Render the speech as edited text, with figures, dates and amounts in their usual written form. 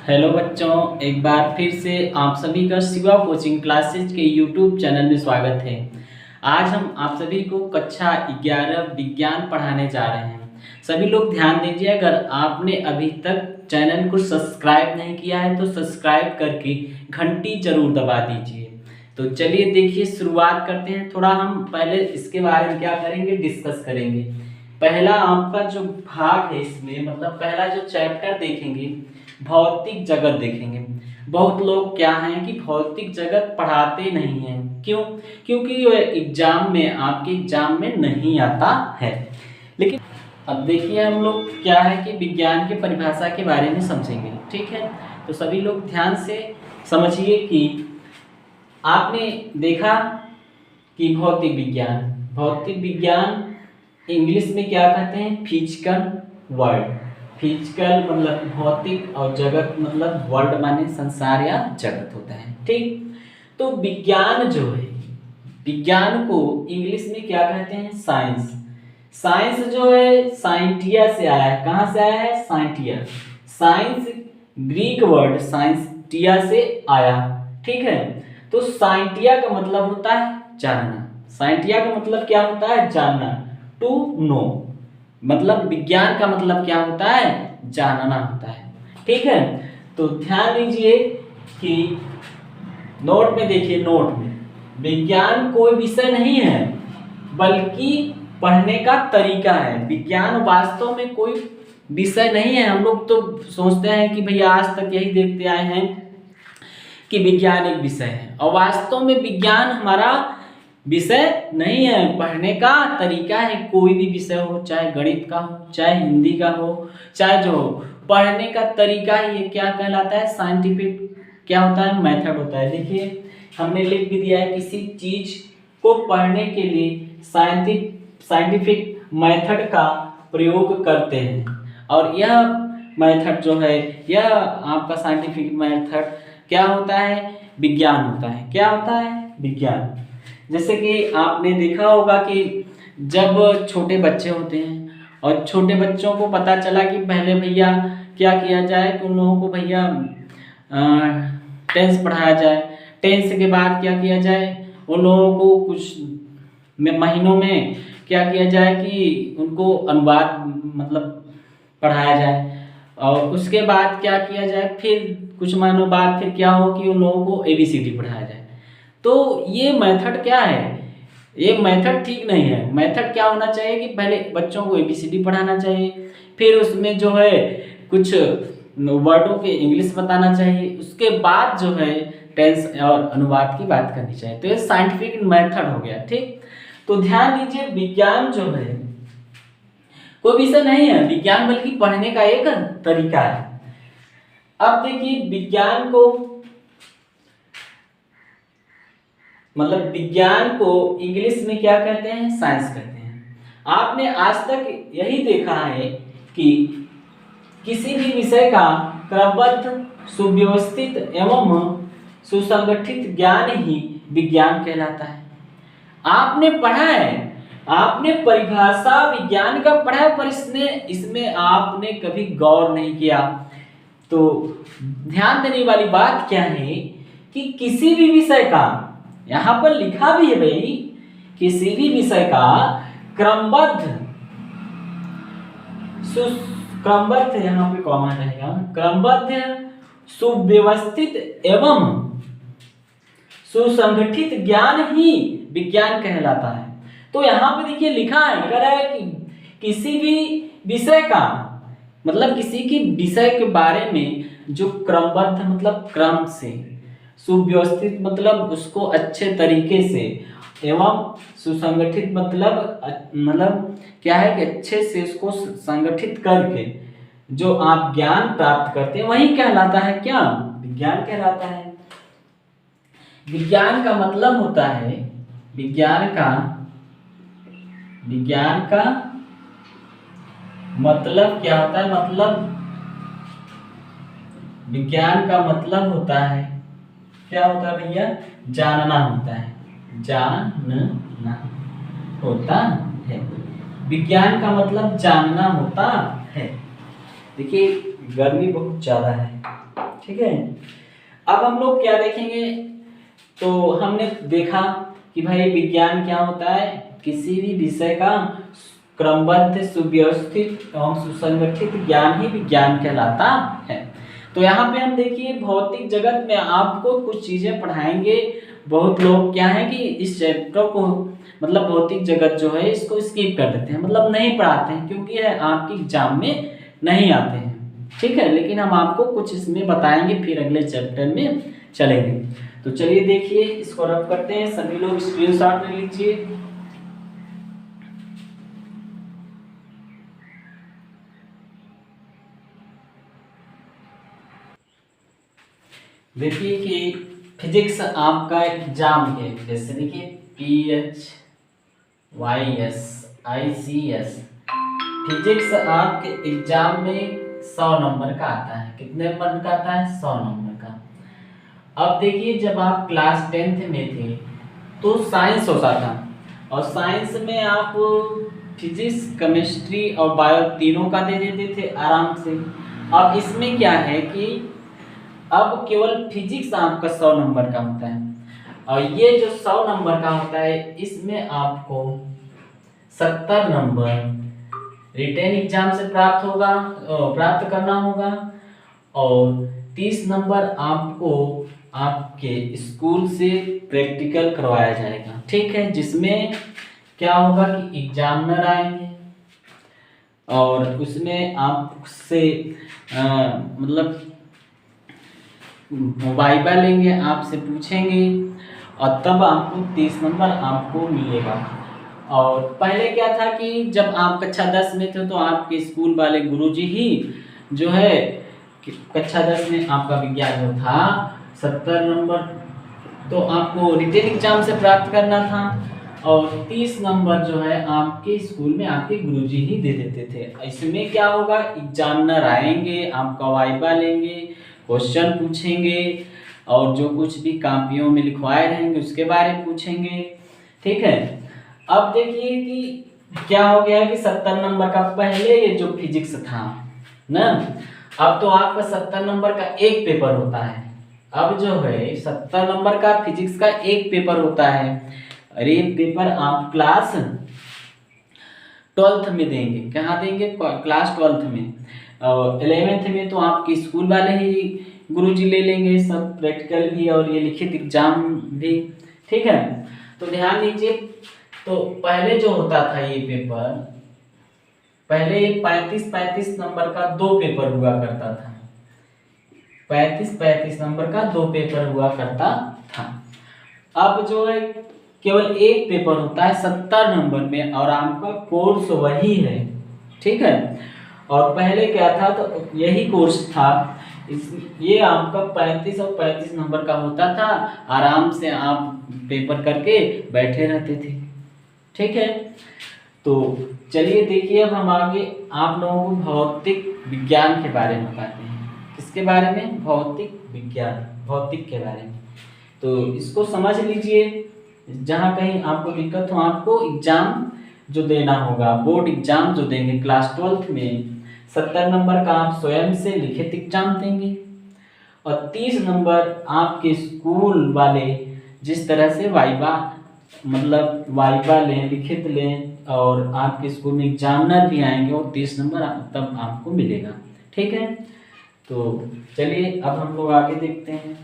Hello बच्चों, एक बार फिर से आप सभी का शिवा कोचिंग क्लासेज के यूट्यूब चैनल में स्वागत है। आज हम आप सभी को कक्षा 11 विज्ञान पढ़ाने जा रहे हैं। सभी लोग ध्यान दीजिए, अगर आपने अभी तक चैनल को सब्सक्राइब नहीं किया है तो सब्सक्राइब करके घंटी जरूर दबा दीजिए। तो चलिए देखिए, शुरुआत करते हैं। थोड़ा हम पहले इसके बारे में क्या करेंगे, डिस्कस करेंगे। पहला आपका जो भाग है इसमें, मतलब पहला जो चैप्टर देखेंगे, भौतिक जगत देखेंगे। बहुत लोग क्या हैं कि भौतिक जगत पढ़ाते नहीं हैं। क्यों? क्योंकि एग्जाम में, आपके एग्जाम में नहीं आता है। लेकिन अब देखिए, हम लोग क्या है कि विज्ञान की परिभाषा के बारे में समझेंगे। ठीक है, तो सभी लोग ध्यान से समझिए कि आपने देखा कि भौतिक विज्ञान इंग्लिश में क्या कहते हैं, फिजिकल वर्ल्ड। फिजिकल मतलब भौतिक और जगत मतलब वर्ल्ड माने संसार या जगत होता है। ठीक, तो विज्ञान जो है, विज्ञान को इंग्लिश में क्या कहते हैं, साइंस। साइंस जो है साइंटिया से आया है। कहाँ से आया है? Scientia. Science Greek word scientia से आया। ठीक है, तो साइंटिया का मतलब होता है जानना। साइंटिया का मतलब क्या होता है? जानना, टू नो। मतलब विज्ञान का मतलब क्या होता है? जानना होता है। ठीक है, तो ध्यान दीजिए कि नोट में देखिए, नोट में विज्ञान कोई विषय नहीं है बल्कि पढ़ने का तरीका है। विज्ञान वास्तव में कोई विषय नहीं है। हम लोग तो सोचते हैं कि भैया आज तक यही देखते आए हैं कि विज्ञान एक विषय है, और वास्तव में विज्ञान हमारा विषय नहीं है, पढ़ने का तरीका है। कोई भी विषय हो, चाहे गणित का हो, चाहे हिंदी का हो, चाहे जो हो, पढ़ने का तरीका ही ये क्या कहलाता है? साइंटिफिक क्या होता है? मेथड होता है। देखिए, हमने लिख भी दिया है, किसी चीज को पढ़ने के लिए साइंटिफिक मेथड का प्रयोग करते हैं, और यह मेथड जो है, यह आपका साइंटिफिक मेथड क्या होता है? विज्ञान होता है। क्या होता है? विज्ञान। जैसे कि आपने देखा होगा कि जब छोटे बच्चे होते हैं और छोटे बच्चों को पता चला कि पहले भैया क्या किया जाए कि उन लोगों को भैया टेंस पढ़ाया जाए, टेंस के बाद क्या किया जाए, उन लोगों को कुछ महीनों में क्या किया जाए कि उनको अनुवाद मतलब पढ़ाया जाए, और उसके बाद क्या किया जाए, फिर कुछ महीनों बाद फिर क्या हो कि उन लोगों को ABCD पढ़ाया जाए। तो ये मेथड क्या है? ये मेथड ठीक नहीं है। मेथड क्या होना चाहिए कि पहले बच्चों को ABCD पढ़ाना चाहिए, फिर उसमें जो है कुछ वर्डों के इंग्लिश बताना चाहिए, उसके बाद जो है टेंस और अनुवाद की बात करनी चाहिए। तो ये साइंटिफिक मेथड हो गया। ठीक, तो ध्यान दीजिए, विज्ञान जो है कोई विषय नहीं है, विज्ञान बल्कि पढ़ने का एक तरीका है। अब देखिए, विज्ञान को मतलब विज्ञान को इंग्लिश में क्या कहते हैं? साइंस कहते हैं। आपने आज तक यही देखा है कि किसी भी विषय का क्रमबद्ध, सुव्यवस्थित एवं सुसंगठित ज्ञान ही विज्ञान कहलाता है। आपने पढ़ा है, आपने परिभाषा विज्ञान का पढ़ा है, पर इसमें आपने कभी गौर नहीं किया। तो ध्यान देने वाली बात क्या है कि किसी भी विषय का, यहां पर लिखा भी है भाई, किसी भी विषय का क्रमबद्ध यहां पे कॉमा रहेगा, क्रमबद्ध, सुव्यवस्थित एवं सुसंगठित ज्ञान ही विज्ञान कहलाता है। तो यहां पे देखिए लिखा है, कह रहा है कि किसी भी विषय का मतलब किसी के विषय के बारे में जो क्रमबद्ध मतलब क्रम से, सुव्यवस्थित मतलब उसको अच्छे तरीके से, एवं सुसंगठित मतलब क्या है कि अच्छे से उसको संगठित करके जो आप ज्ञान प्राप्त करते हैं वही कहलाता है क्या? विज्ञान कहलाता है। विज्ञान का मतलब होता है, विज्ञान का मतलब क्या होता है? मतलब विज्ञान का मतलब होता है, क्या होता है भैया? जानना होता है, जानना होता है। विज्ञान का मतलब जानना होता है। देखिए, गर्मी बहुत ज्यादा है, ठीक है। अब हम लोग क्या देखेंगे, तो हमने देखा कि भाई विज्ञान क्या होता है, किसी भी विषय का क्रमबद्ध, सुव्यवस्थित एवं सुसंगठित ज्ञान ही विज्ञान कहलाता है। तो यहाँ पे हम देखिए भौतिक जगत में आपको कुछ चीजें पढ़ाएंगे। बहुत लोग क्या है कि इस चैप्टर को मतलब भौतिक जगत जो है इसको स्किप कर देते हैं, मतलब नहीं पढ़ाते हैं, क्योंकि यह आपके एग्जाम में नहीं आते हैं। ठीक है, लेकिन हम आपको कुछ इसमें बताएंगे, फिर अगले चैप्टर में चलेंगे। तो चलिए देखिए, इसको रफ करते हैं, सभी लोग स्क्रीनशॉट ले लीजिए। देखिए कि फिजिक्स आपका एग्जाम है, जैसे देखिए PHYSICS फिजिक्स आपके एग्जाम में 100 नंबर का आता है। कितने नंबर का आता है? 100 नंबर का। अब देखिए जब आप क्लास 10th में थे तो साइंस होता था, और साइंस में आप फिजिक्स, केमिस्ट्री और बायो तीनों का दे देते थे आराम से। अब इसमें क्या है कि अब केवल फिजिक्स आपका 100 नंबर का होता है, और ये जो 100 नंबर का होता है इसमें आपको 70 नंबर रिटेन एग्जाम से प्राप्त करना होगा, और 30 नंबर आपको आपके स्कूल से प्रैक्टिकल करवाया जाएगा। ठीक है, जिसमें क्या होगा कि एग्जामिनर आएंगे और उसमें आपसे मतलब वाइवा लेंगे, आपसे पूछेंगे, और तब आपको 30 नंबर आपको मिलेगा। और पहले क्या था कि जब आप कक्षा 10 में थे तो आपके स्कूल वाले गुरुजी ही जो है कक्षा 10 में आपका विज्ञान जो था 70 नंबर तो आपको रिटेन एग्जाम से प्राप्त करना था, और 30 नंबर जो है आपके स्कूल में आपके गुरुजी ही दे देते थे। इसमें क्या होगा, एग्जामिनर आएंगे, आपका वाइवा लेंगे, क्वेश्चन पूछेंगे, और जो कुछ भी कापियों में लिखवाए रहेंगे उसके बारे में पूछेंगे। ठीक है, अब देखिए कि क्या हो गया कि 70 नंबर का पहले ये जो फिजिक्स था ना, अब तो आपका 70 नंबर का एक पेपर होता है। अब जो है 70 नंबर का फिजिक्स का एक पेपर होता है, और ये पेपर आप क्लास 12th में देंगे। कहाँ देंगे? क्लास 12th में। और 11th में तो आपके स्कूल वाले ही गुरुजी ले लेंगे सब, प्रैक्टिकल भी और ये लिखित एग्जाम भी। ठीक है, तो ध्यान दीजिए, तो पहले जो होता था ये पेपर, पहले 35 नंबर का 2 पेपर हुआ करता था। 35 नंबर का 2 पेपर हुआ करता था। अब जो है केवल एक पेपर होता है 70 नंबर में, और आपका कोर्स वही है। ठीक है, और पहले क्या था, तो यही कोर्स था। ये आपका 35 और 35 नंबर का होता था, आराम से आप पेपर करके बैठे रहते थे। ठीक है, तो चलिए देखिए, अब हम आगे आप लोगों को भौतिक विज्ञान के बारे में बताते हैं। किसके बारे में? भौतिक विज्ञान, भौतिक के बारे में। तो इसको समझ लीजिए, जहाँ कहीं आपको दिक्कत हो, आपको एग्जाम जो देना होगा, बोर्ड एग्जाम जो देंगे क्लास 12th में, 70 नंबर का आप स्वयं से लिखित एग्जाम देंगे, और 30 नंबर आपके स्कूल वाले जिस तरह से वाइवा मतलब वाइवा लें, लिखित लें, और आपके स्कूल में एग्जामिनर भी आएंगे, और 30 नंबर तब आपको मिलेगा। ठीक है, तो चलिए अब हम लोग आगे देखते हैं।